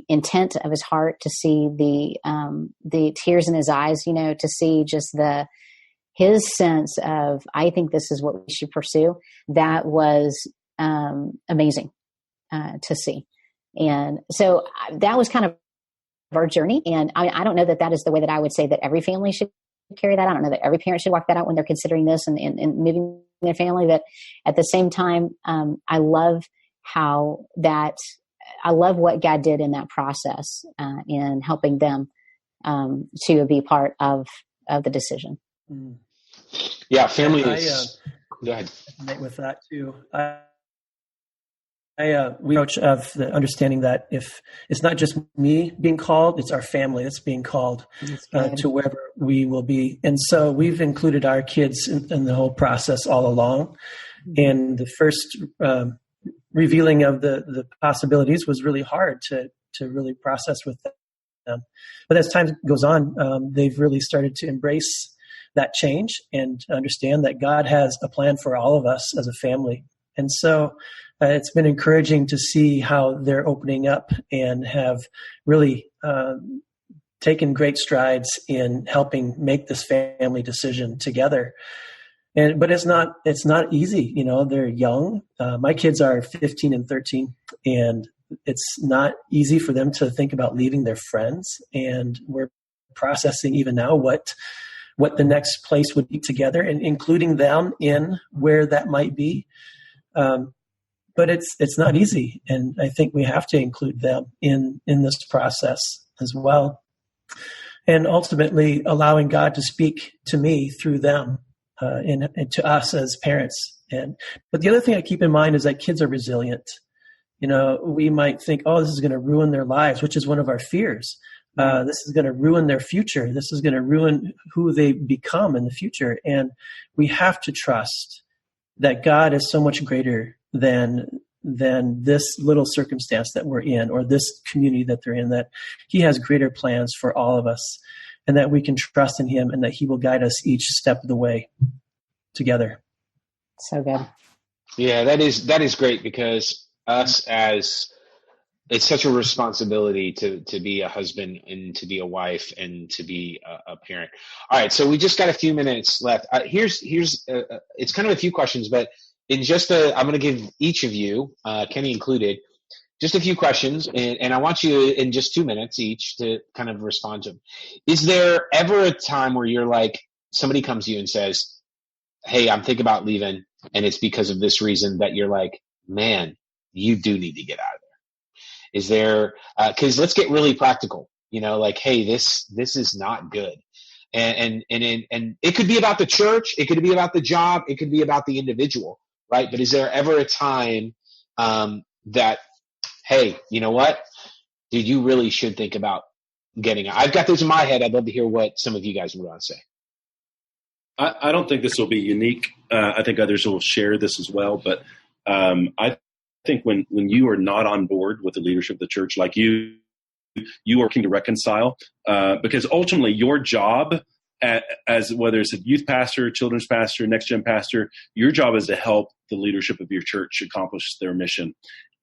intent of his heart, to see the tears in his eyes, to see just his sense of, I think this is what we should pursue. That was amazing to see. And so that was kind of our journey. And I don't know that is the way that I would say that every family should carry that. I don't know that every parent should walk that out when they're considering this and moving their family. But at the same time, I love how that I love what God did in that process in helping them to be part of the decision. Yeah, family is. Go ahead. With that too. We approach of the understanding that if it's not just me being called, it's our family that's being called to wherever we will be. And so we've included our kids in the whole process all along. And the first revealing of the possibilities was really hard to really process with them. But as time goes on, they've really started to embrace that change and understand that God has a plan for all of us as a family. And so it's been encouraging to see how they're opening up and have really taken great strides in helping make this family decision together. But it's not easy. They're young. My kids are 15 and 13, and it's not easy for them to think about leaving their friends. And we're processing even now what the next place would be together, and including them in where that might be. But it's not easy, and I think we have to include them in this process as well. And ultimately allowing God to speak to me through them and to us as parents. But the other thing I keep in mind is that kids are resilient. We might think, oh, this is going to ruin their lives, which is one of our fears. This is going to ruin their future. This is going to ruin who they become in the future. And we have to trust that God is so much greater than this little circumstance that we're in, or this community that they're in, that he has greater plans for all of us, and that we can trust in him, and that he will guide us each step of the way together. So good. Yeah, that is great, because it's such a responsibility to be a husband and to be a wife and to be a parent. All right, so we just got a few minutes left. Here's it's kind of a few questions, but I'm going to give each of you, Kenny included, just a few questions, and I want you in just 2 minutes each to kind of respond to them. Is there ever a time where you're like, somebody comes to you and says, hey, I'm thinking about leaving, and it's because of this reason, that you're like, man, you do need to get out of there? Is there, because let's get really practical, like, hey, this is not good. And it could be about the church, it could be about the job, it could be about the individual, right? But is there ever a time that, hey, you know what, dude, you really should think about getting out? I've got those in my head. I'd love to hear what some of you guys would want to say. I don't think this will be unique. I think others will share this as well. But I think when you are not on board with the leadership of the church, like you are working to reconcile, because ultimately your job, as whether it's a youth pastor, children's pastor, NextGen pastor, your job is to help the leadership of your church accomplish their mission.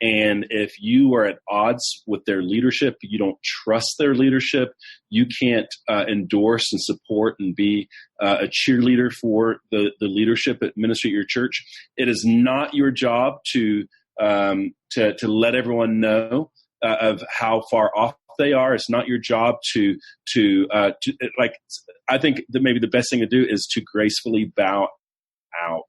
And if you are at odds with their leadership, you don't trust their leadership, you can't endorse and support and be a cheerleader for the leadership at ministry at your church. It is not your job to let everyone know of how far off they are. It's not your job to like. I think that maybe the best thing to do is to gracefully bow out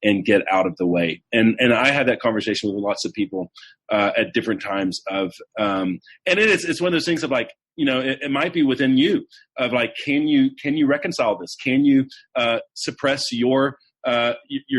and get out of the way. And I had that conversation with lots of people at different times of, and it's one of those things of like, it might be within you of like, can you reconcile this? Can you suppress your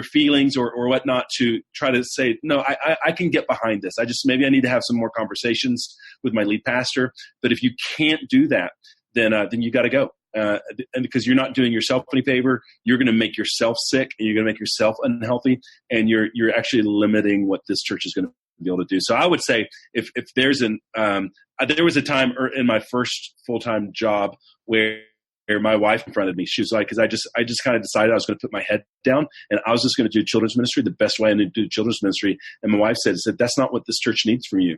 feelings or whatnot to try to say, no, I can get behind this. Maybe I need to have some more conversations with my lead pastor. But if you can't do that, then you got to go. And because you're not doing yourself any favor, you're going to make yourself sick, and you're going to make yourself unhealthy, and you're actually limiting what this church is going to be able to do. So I would say if there's there was a time in my first full-time job where my wife confronted me. She was like, because I just kind of decided I was going to put my head down and I was just going to do children's ministry the best way I knew to do children's ministry. And my wife said, that's not what this church needs from you.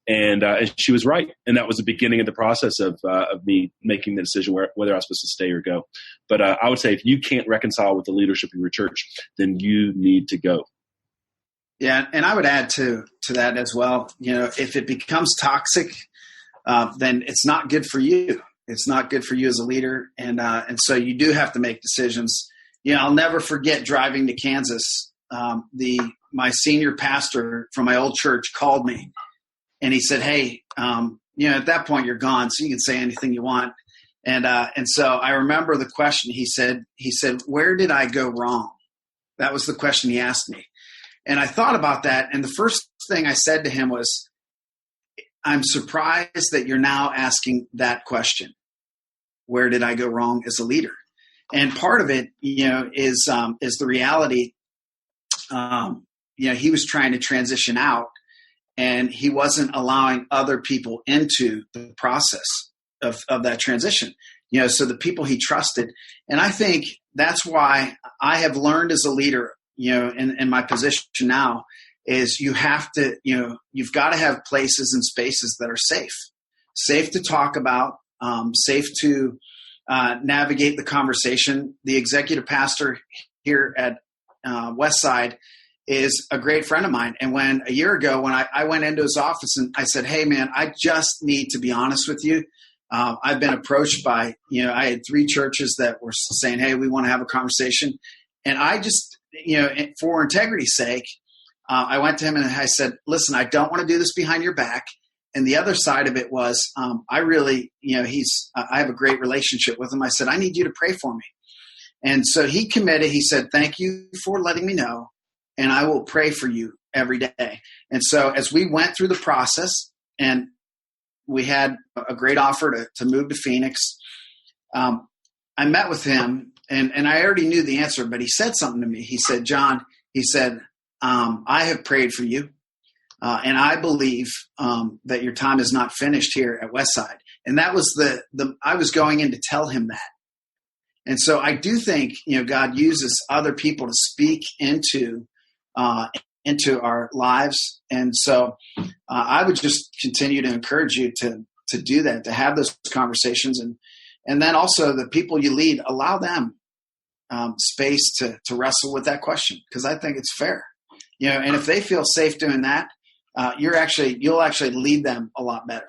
And she was right. And that was the beginning of the process of me making the decision whether I was supposed to stay or go. But I would say if you can't reconcile with the leadership of your church, then you need to go. Yeah, and I would add to that as well. If it becomes toxic, then it's not good for you. It's not good for you as a leader, and so you do have to make decisions. I'll never forget driving to Kansas. My senior pastor from my old church called me, and he said, "Hey, at that point you're gone, so you can say anything you want." And so I remember the question he said, "Where did I go wrong?" That was the question he asked me. And I thought about that. And the first thing I said to him was, "I'm surprised that you're now asking that question. Where did I go wrong as a leader?" And part of it, is the reality. He was trying to transition out, and he wasn't allowing other people into the process of that transition. So the people he trusted. And I think that's why I have learned as a leader, in my position now, is you have to, you've got to have places and spaces that are safe to talk about, safe to navigate the conversation. The executive pastor here at Westside is a great friend of mine. And a year ago, when I went into his office and I said, "Hey man, I just need to be honest with you. I've been approached by, I had 3 churches that were saying, hey, we want to have a conversation." And I just, for integrity's sake, I went to him and I said, "Listen, I don't want to do this behind your back." And the other side of it was, I really, I have a great relationship with him. I said, "I need you to pray for me." And so he committed. He said, "Thank you for letting me know, and I will pray for you every day." And so as we went through the process, and we had a great offer to move to Phoenix, I met with him, and I already knew the answer, but he said something to me. He said, "John," he said, "I have prayed for you, and I believe that your time is not finished here at Westside." And that was I was going in to tell him that. And so I do think, God uses other people to speak into our lives. And so I would just continue to encourage you to do that, to have those conversations. And then also the people you lead, allow them space to wrestle with that question, because I think it's fair. And if they feel safe doing that, you'll actually lead them a lot better.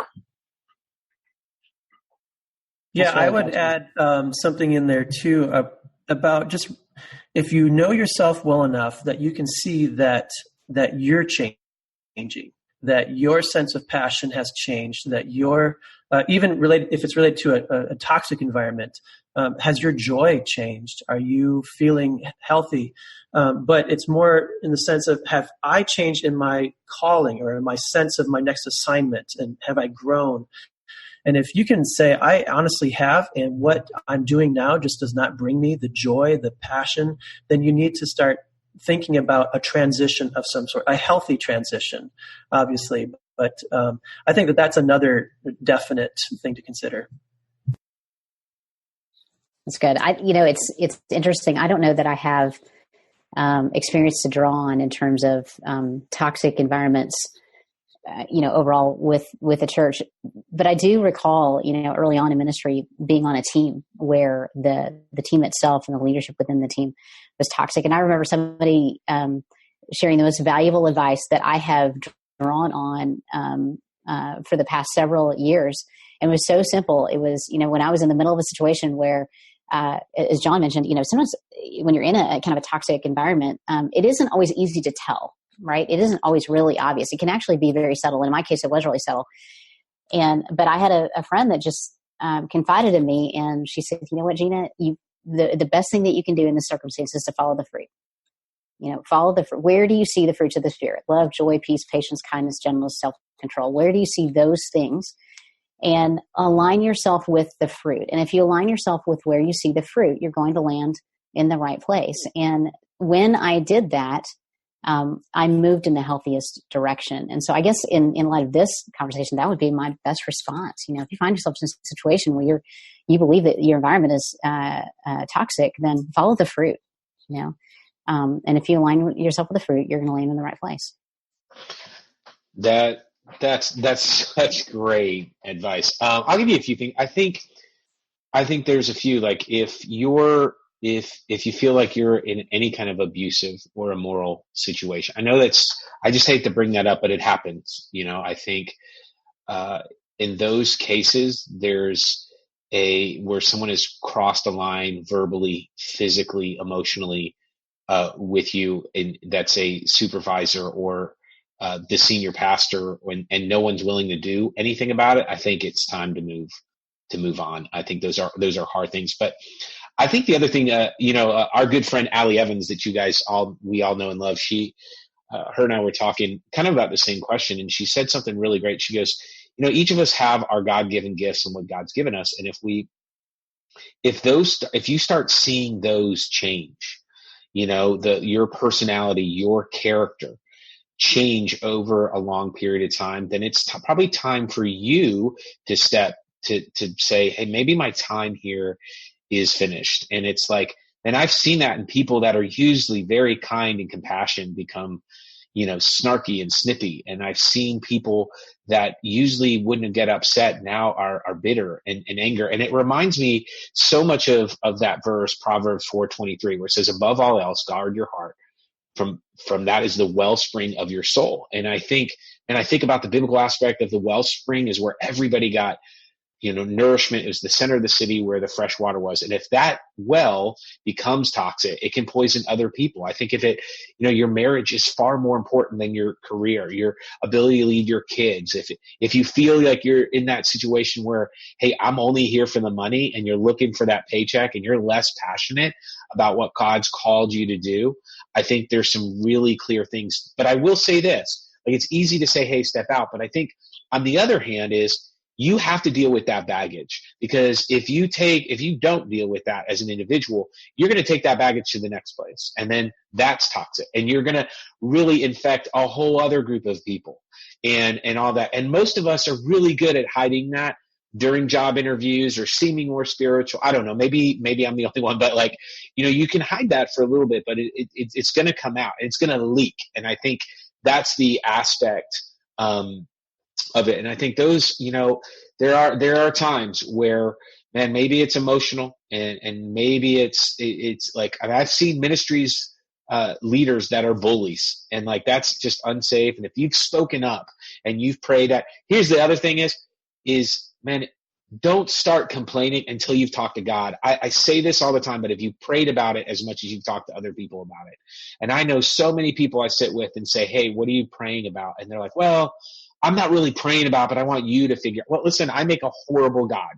Yeah, I would add something in there too about just if you know yourself well enough that you can see that you're changing, that your sense of passion has changed, that you're even related, if it's related to a toxic environment, has your joy changed? Are you feeling healthy? But it's more in the sense of, have I changed in my calling or in my sense of my next assignment, and have I grown? And if you can say, I honestly have, and what I'm doing now just does not bring me the joy, the passion, then you need to start thinking about a transition of some sort, a healthy transition, obviously. But I think that's another definite thing to consider. That's good. It's interesting. I don't know that I have experience to draw on in terms of toxic environments, overall with the church. But I do recall, early on in ministry, being on a team where the team itself and the leadership within the team was toxic. And I remember somebody sharing the most valuable advice that I have drawn on for the past several years. And it was so simple. It was, when I was in the middle of a situation where, as John mentioned, sometimes when you're in a kind of a toxic environment, it isn't always easy to tell. Right? It isn't always really obvious. It can actually be very subtle. And in my case, it was really subtle. But I had a friend that just confided in me, and she said, "You know what, Gina, the best thing that you can do in this circumstance is to follow the fruit. Follow the fruit. Where do you see the fruits of the Spirit? Love, joy, peace, patience, kindness, gentleness, self-control. Where do you see those things? And align yourself with the fruit. And if you align yourself with where you see the fruit, you're going to land in the right place." And when I did that, I moved in the healthiest direction. And so I guess in light of this conversation, that would be my best response. If you find yourself in a situation where you believe that your environment is toxic, then follow the fruit. And if you align yourself with the fruit, you're going to land in the right place. That's such great advice. I'll give you a few things. I think there's a few, like if you feel like you're in any kind of abusive or immoral situation, I just hate to bring that up, but it happens. I think in those cases, there's where someone has crossed a line verbally, physically, emotionally with you, and that's a supervisor or the senior pastor and no one's willing to do anything about it, I think it's time to move on. I think those are hard things. But I think the other thing, our good friend Allie Evans that we all know and love, her and I were talking kind of about the same question, and she said something really great. She goes, each of us have our God-given gifts and what God's given us, and if you start seeing those change, your personality, your character change over a long period of time, then it's probably time for you to say, hey, maybe my time here is finished. And it's like, and I've seen that in people that are usually very kind and compassionate become, snarky and snippy. And I've seen people that usually wouldn't get upset now are bitter and anger. And it reminds me so much of that verse, Proverbs 4:23, where it says, above all else, guard your heart. From that is the wellspring of your soul. And I think about the biblical aspect of the wellspring is where everybody got, nourishment. It was the center of the city where the fresh water was. And if that well becomes toxic, it can poison other people. I think your marriage is far more important than your career, your ability to lead your kids. If you feel like you're in that situation where, hey, I'm only here for the money, and you're looking for that paycheck and you're less passionate about what God's called you to do, I think there's some really clear things. But I will say this, like, it's easy to say, hey, step out. But I think on the other hand is, you have to deal with that baggage, because if you don't deal with that as an individual, you're going to take that baggage to the next place. And then that's toxic, and you're going to really infect a whole other group of people and all that. And most of us are really good at hiding that during job interviews or seeming more spiritual. I don't know. Maybe I'm the only one, but you can hide that for a little bit, but it's going to come out. It's going to leak. And I think that's the aspect, of it. And I think those, there are times where, man, maybe it's emotional and maybe it's like, I've seen ministries, leaders that are bullies, and like, that's just unsafe. And if you've spoken up and you've prayed here's the other thing is, man, don't start complaining until you've talked to God. I say this all the time, but if you prayed about it as much as you've talked to other people about it. And I know so many people I sit with and say, hey, what are you praying about? And they're like, well, I'm not really praying about, but I want you to figure out. Well, listen, I make a horrible God.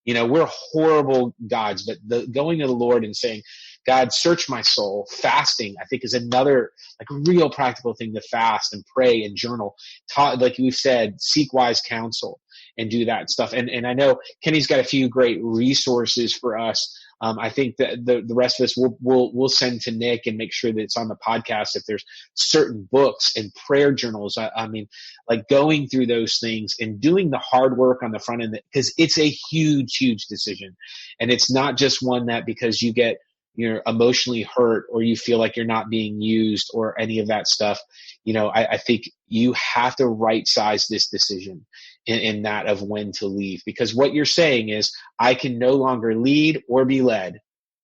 We're horrible gods, but going to the Lord and saying, God, search my soul. Fasting, I think, is another real practical thing to fast and pray and journal. Like we've said, seek wise counsel and do that stuff. And I know Kenny's got a few great resources for us. I think that the rest of us will send to Nick and make sure that it's on the podcast. If there's certain books and prayer journals, I mean, like going through those things and doing the hard work on the front end, because it's a huge, huge decision. And it's not just one that because you're emotionally hurt or you feel like you're not being used or any of that stuff. I think you have to right size this decision in that of when to leave, because what you're saying is, I can no longer lead or be led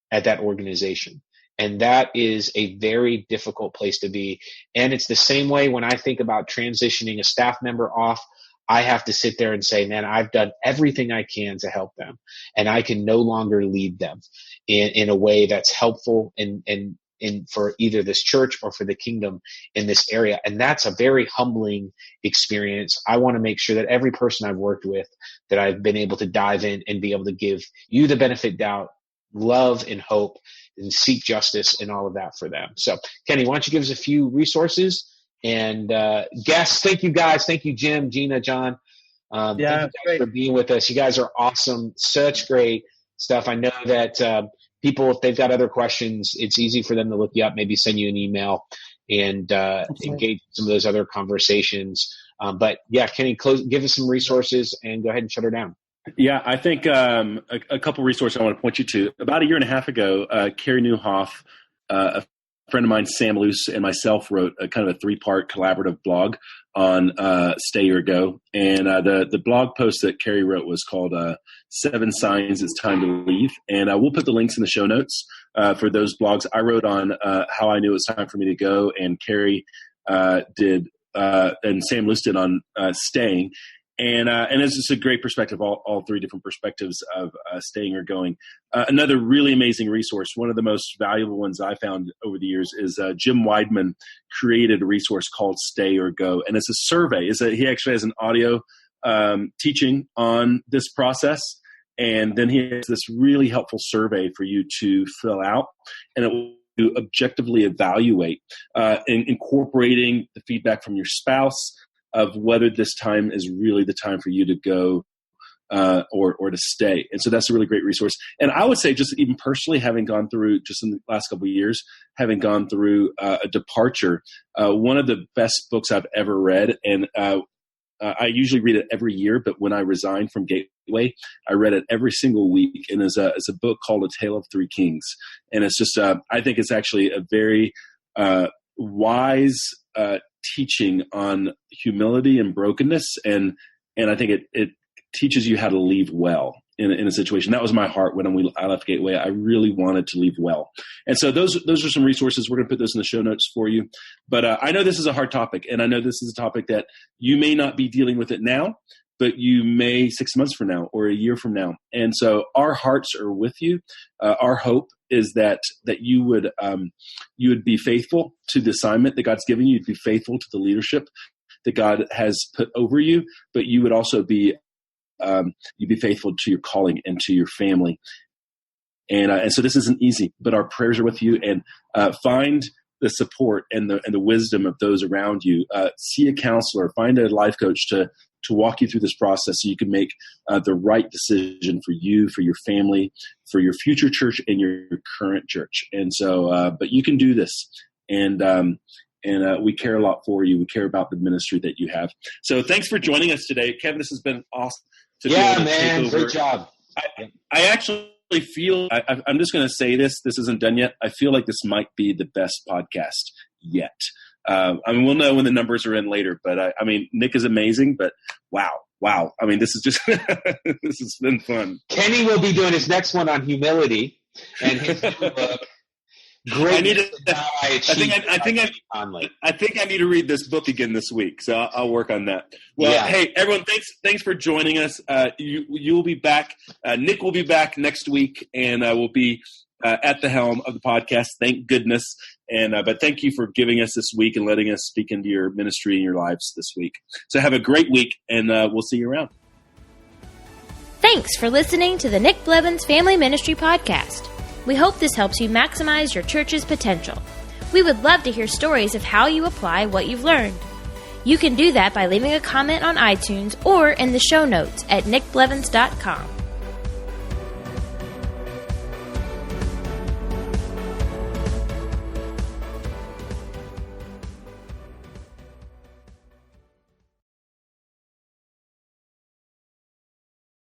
at that organization. And that is a very difficult place to be. And it's the same way when I think about transitioning a staff member off. I have to sit there and say, man, I've done everything I can to help them, and I can no longer lead them in a way that's helpful and for either this church or for the kingdom in this area. And that's a very humbling experience. I want to make sure that every person I've worked with, that I've been able to dive in and be able to give you the benefit doubt, love and hope, and seek justice and all of that for them. So Kenny, why don't you give us a few resources and guests? Thank you guys. Thank you, Jim, Gina, John. Thank you guys for being with us. You guys are awesome. Such great stuff. I know that people, if they've got other questions, it's easy for them to look you up, maybe send you an email and engage in some of those other conversations. But yeah, Kenny, give us some resources and go ahead and shut her down. Yeah, I think a couple resources I want to point you to. About a year and a half ago, Carrie Newhoff, a friend of mine, Sam Luce, and myself wrote a kind of a 3-part collaborative blog on Stay or Go. And the blog post that Carrie wrote was called 7 Signs It's Time to Leave. And we'll put the links in the show notes for those blogs. I wrote on how I knew it was time for me to go, and Carrie did, and Sam Luce did on staying. And it's just a great perspective, all three different perspectives of staying or going. Another really amazing resource, one of the most valuable ones I found over the years, is Jim Weidman created a resource called Stay or Go. And it's a survey. He actually has an audio teaching on this process. And then he has this really helpful survey for you to fill out. And it will objectively evaluate incorporating the feedback from your spouse of whether this time is really the time for you to go or to stay. And so that's a really great resource. And I would say, just even personally, having gone through, just in the last couple of years, having gone through a departure, one of the best books I've ever read, and I usually read it every year, but when I resigned from Gateway, I read it every single week. And it's a book called A Tale of Three Kings. And it's just, I think it's actually a very wise teaching on humility and brokenness. And I think it teaches you how to leave well in a situation. That was my heart when I left Gateway. I really wanted to leave well. And so those are some resources. We're going to put those in the show notes for you. But I know this is a hard topic, and I know this is a topic that you may not be dealing with it now, but you may 6 months from now or a year from now. And so our hearts are with you. Our hope is that you would be faithful to the assignment that God's given you. You'd be faithful to the leadership that God has put over you, but you would also be you'd be faithful to your calling and to your family. And so this isn't easy, but our prayers are with you, and find the support and the wisdom of those around you. See a counselor, find a life coach to walk you through this process so you can make the right decision for you, for your family, for your future church and your current church. And so, but you can do this. And we care a lot for you. We care about the ministry that you have. So thanks for joining us today. Kevin, this has been awesome. Yeah, man. Great job. I actually feel, I'm just going to say this isn't done yet. I feel like this might be the best podcast yet. I mean, we'll know when the numbers are in later, but I mean, Nick is amazing, but wow. I mean, this is just, this has been fun. Kenny will be doing his next one on humility, and his new book. Great. I think I need to read this book again this week, so I'll work on that. Well, yeah. Hey, everyone, thanks for joining us. You will be back. Nick will be back next week, and we'll be at the helm of the podcast. Thank goodness. But thank you for giving us this week and letting us speak into your ministry and your lives this week. So have a great week, and we'll see you around. Thanks for listening to the Nick Blevins Family Ministry Podcast. We hope this helps you maximize your church's potential. We would love to hear stories of how you apply what you've learned. You can do that by leaving a comment on iTunes or in the show notes at nickblevins.com.